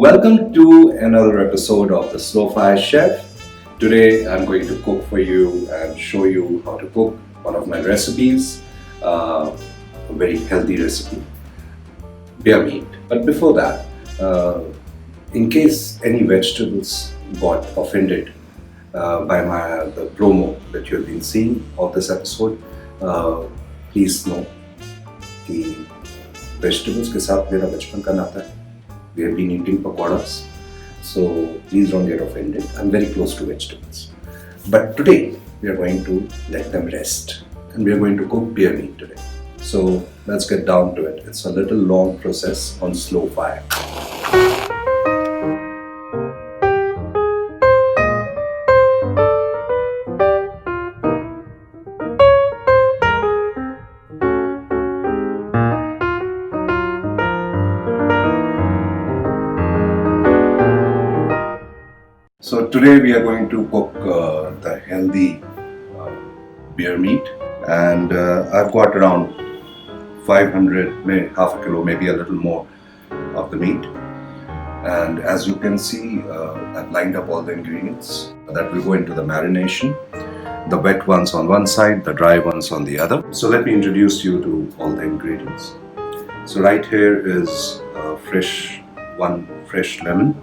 Welcome to another episode of the Slow Fire Chef. Today I'm going to cook for you and show you how to cook one of my recipes, a very healthy recipe, beer meat. But before that, in case any vegetables got offended by the promo that you have been seeing of this episode, please know कि vegetables के साथ मेरा बचपन का नाता है. We have been eating pakoras, so please don't get offended. I'm very close to vegetables. But today, we are going to let them rest. And we are going to cook beer meat today. So let's get down to it. It's a little long process on slow fire. So today we are going to cook the healthy beer meat, and I've got around 500, maybe half a kilo, maybe a little more of the meat. And as you can see, I've lined up all the ingredients that will go into the marination. The wet ones on one side, the dry ones on the other. So let me introduce you to all the ingredients. So right here is one fresh lemon.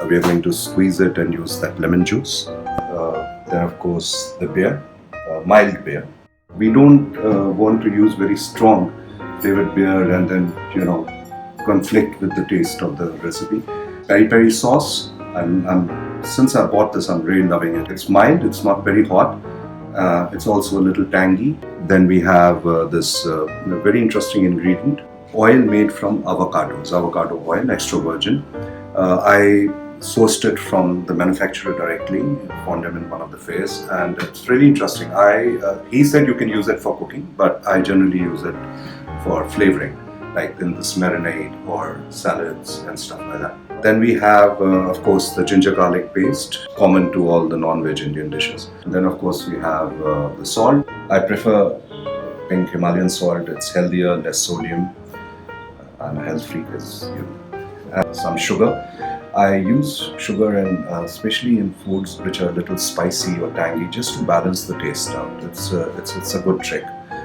We are going to squeeze it and use that lemon juice. Then of course the beer, mild beer. We don't want to use very strong flavored beer and then conflict with the taste of the recipe. Peri Peri Sauce. Since I bought this, I'm really loving it. It's mild, it's not very hot. It's also a little tangy. Then we have this very interesting ingredient, oil made from avocados, avocado oil, extra virgin. I sourced it from the manufacturer directly, found him in one of the fairs, and it's really interesting. He said you can use it for cooking, but I generally use it for flavoring, like in this marinade or salads and stuff like that. Then we have, of course, the ginger garlic paste, common to all the non-veg Indian dishes. And then, of course, we have the salt. I prefer pink Himalayan salt. It's healthier, less sodium. I'm a health freak, as you know. And some sugar. I use sugar especially in foods which are a little spicy or tangy, just to balance the taste out. It's a good trick,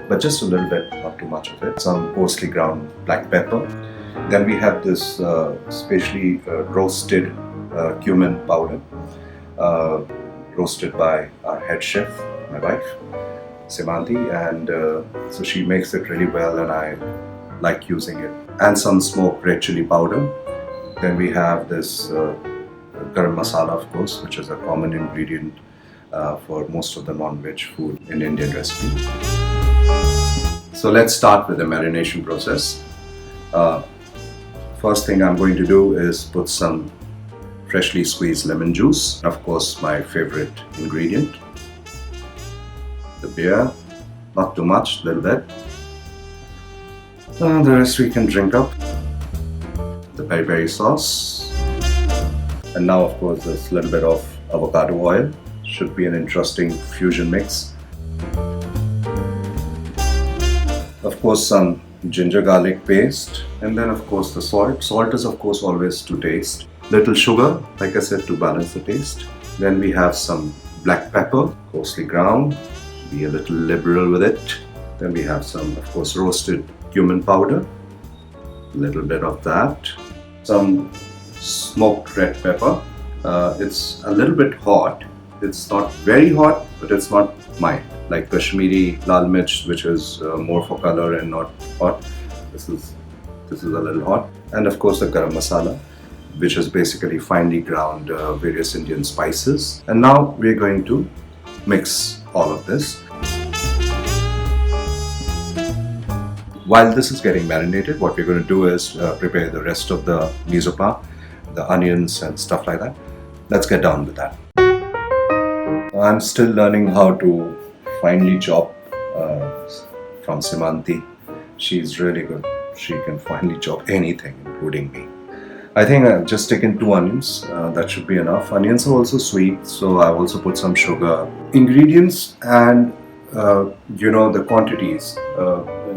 but just a little bit, not too much of it. Some coarsely ground black pepper. Then we have this specially roasted cumin powder, roasted by our head chef, my wife, Semanti, and so she makes it really well, and I like using it. And some smoked red chili powder. Then we have this Garam Masala, of course, which is a common ingredient for most of the non-veg food in Indian recipe. So let's start with the marination process. First thing I'm going to do is put some freshly squeezed lemon juice. Of course, my favorite ingredient, the beer. Not too much, a little bit. The rest we can drink up. The peri peri sauce, and now of course this little bit of avocado oil. Should be an interesting fusion mix. Of course some ginger garlic paste, and then of course the salt. Salt is of course always to taste. Little sugar, like I said, to balance the taste. Then we have some black pepper, coarsely ground. Be a little liberal with it. Then we have some, of course, roasted cumin powder. Little bit of that. Some smoked red pepper. It's a little bit hot. It's not very hot, but it's not mild. Like Kashmiri lal mirch, which is more for color and not hot. This is a little hot. And of course the Garam Masala, which is basically finely ground various Indian spices. And now we're going to mix all of this. While this is getting marinated, what we're going to do is prepare the rest of the mise en place, the onions and stuff like that. Let's get down with that. I'm still learning how to finely chop from Semanti. She's really good. She can finely chop anything, including me. I think I've just taken 2 onions. That should be enough. Onions are also sweet, so I've also put some sugar. Ingredients and the quantities.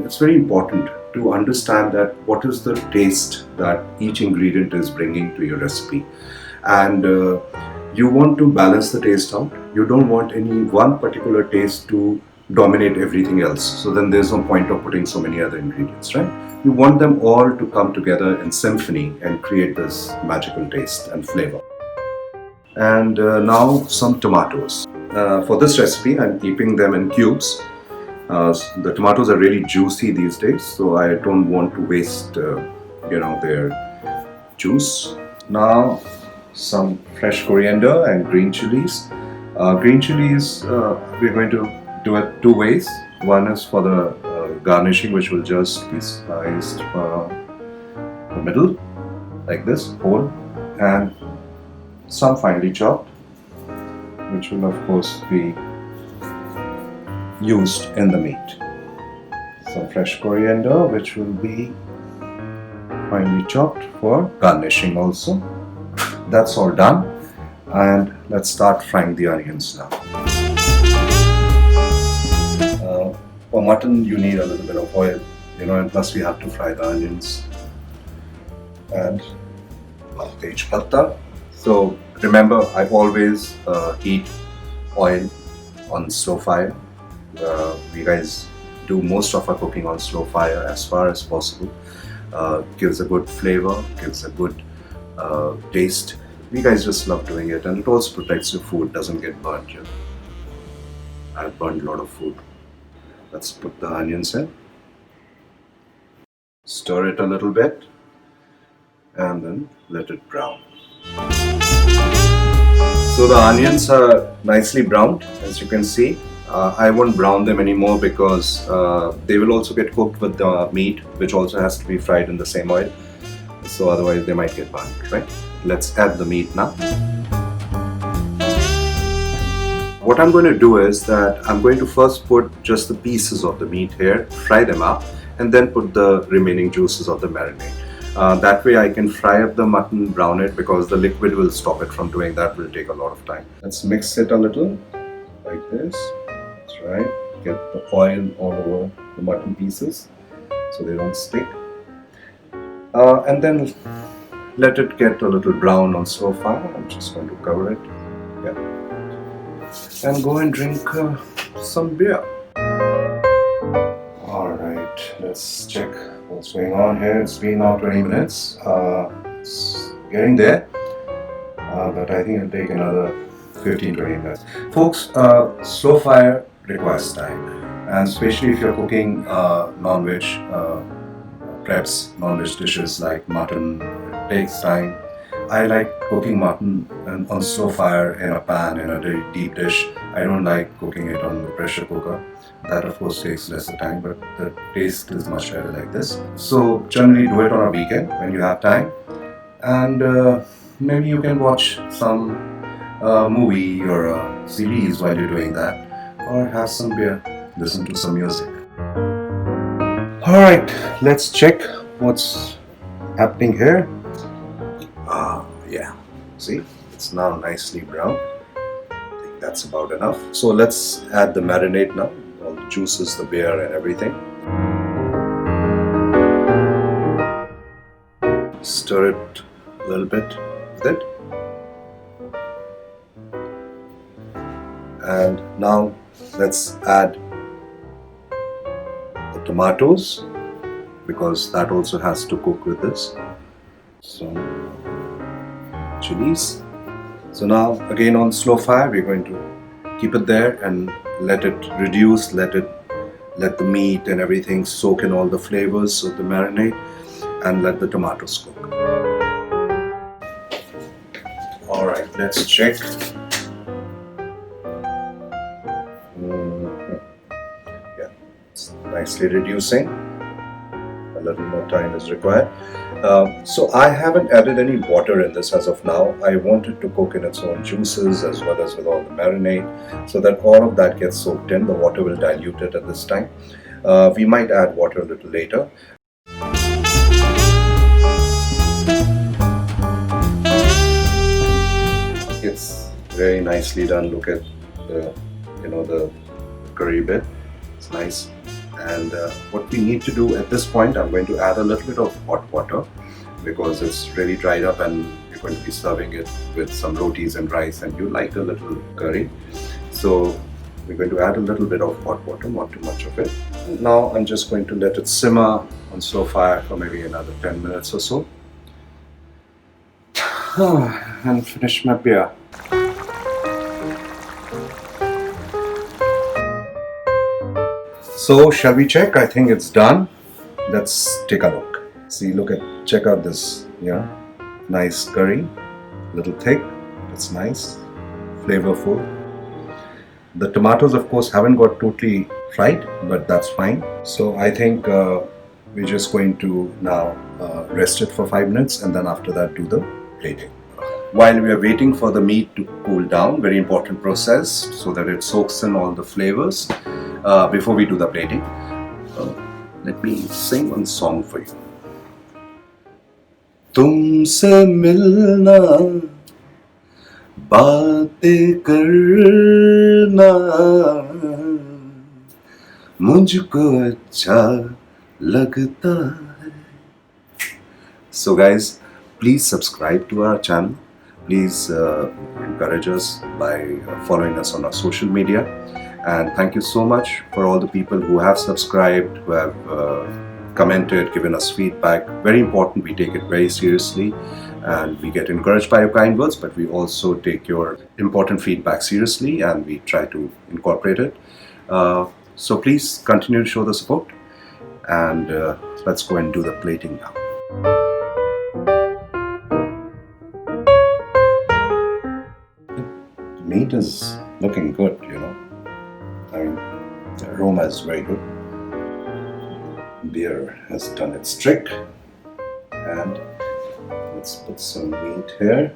It's very important to understand that what is the taste that each ingredient is bringing to your recipe. And you want to balance the taste out. You don't want any one particular taste to dominate everything else. So then there's no point of putting so many other ingredients, right? You want them all to come together in symphony and create this magical taste and flavor. And now some tomatoes. For this recipe, I'm keeping them in cubes. The tomatoes are really juicy these days, so I don't want to waste, their juice. Now, some fresh coriander and green chilies. Green chilies, we're going to do it two ways. One is for the garnishing, which will just be sliced from the middle, like this, whole, and some finely chopped, which will of course be used in the meat. Some fresh coriander, which will be finely chopped for garnishing also. That's all done, and let's start frying the onions now. For mutton, you need a little bit of oil, and plus we have to fry the onions. And tej patta. So remember, I always heat oil on slow fire. We guys do most of our cooking on slow fire as far as possible. Gives a good flavor, gives a good taste. We guys just love doing it, and it also protects your food, doesn't get burnt. I've burned a lot of food. Let's put the onions in. Stir it a little bit, and then let it brown. So the onions are nicely browned, as you can see. I won't brown them anymore because they will also get cooked with the meat, which also has to be fried in the same oil. So otherwise they might get burnt, right? Let's add the meat now. What I'm going to do is that I'm going to first put just the pieces of the meat here, fry them up, and then put the remaining juices of the marinade. That way I can fry up the mutton, brown it, because the liquid will stop it from doing that. Will take a lot of time. Let's mix it a little like this. That's right. Get the oil all over the mutton pieces so they don't stick. And then let it get a little brown on slow fire. I'm just going to cover it. Yeah. And go and drink some beer. Alright, let's check what's going on here. It's been now 20 minutes. It's getting there, but I think it'll take another 15-20 minutes. Folks, slow fire requires time, and especially if you're cooking non-veg preps, non-veg dishes like mutton, it takes time. I like cooking mutton on slow fire in a pan, in a very deep dish. I don't like cooking it on the pressure cooker. That of course takes lesser time, but the taste is much better like this. So generally do it on a weekend when you have time, and maybe you can watch some movie or a series while you're doing that, or have some beer, listen to some music. Alright, let's check what's happening here. Yeah, see, it's now nicely brown. I think that's about enough. So let's add the marinade now, all the juices, the beer and everything. Stir it a little bit with it. And now let's add the tomatoes, because that also has to cook with this. So chilies. So now again on slow fire, we're going to keep it there and let it reduce, let the meat and everything soak in all the flavors of the marinade, and let the tomatoes cook. Alright, let's check. Yeah, it's nicely reducing. A little more time is required. So I haven't added any water in this as of now. I want it to cook in its own juices as well as with all the marinade, so that all of that gets soaked in. The water will dilute it at this time. We might add water a little later. It's very nicely done. Look at the curry bit. It's nice And what we need to do at this point, I'm going to add a little bit of hot water because it's really dried up and you're going to be serving it with some rotis and rice, and you like a little curry. So we're going to add a little bit of hot water, not too much of it. Now I'm just going to let it simmer on slow fire for maybe another 10 minutes or so. And finish my beer. So shall we check? I think it's done. Let's take a look. See, check out this, nice curry, little thick, it's nice, flavorful. The tomatoes of course haven't got totally fried, but that's fine. So I think we're just going to now rest it for 5 minutes, and then after that do the plating. While we are waiting for the meat to cool down, very important process so that it soaks in all the flavors before we do the plating. Let me sing one song for you. तुमसे मिलना, बातें करना, मुझको अच्छा लगता है. So guys, please subscribe to our channel. Please encourage us by following us on our social media. And thank you so much for all the people who have subscribed, who have commented, given us feedback. Very important, we take it very seriously and we get encouraged by your kind words, but we also take your important feedback seriously and we try to incorporate it. So please continue to show the support, and let's go and do the plating now. The meat is looking good, I mean, the aroma is very good. Beer has done its trick, and let's put some meat here,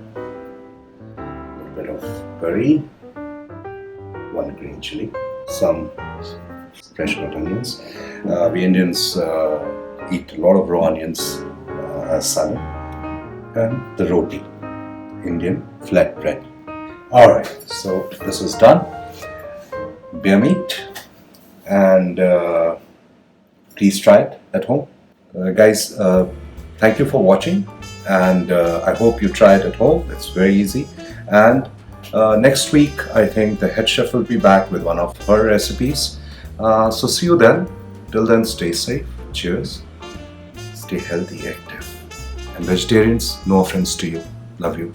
a little bit of curry, 1 green chilli, some fresh cut onions. We Indians eat a lot of raw onions as salad, and the roti, Indian flat bread. Alright, so this is done. Beer meat, and please try it at home. Guys, thank you for watching, and I hope you try it at home. It's very easy. And next week I think the head chef will be back with one of her recipes. So see you then. Till then, stay safe. Cheers. Stay healthy, active. And vegetarians, no offense to you. Love you.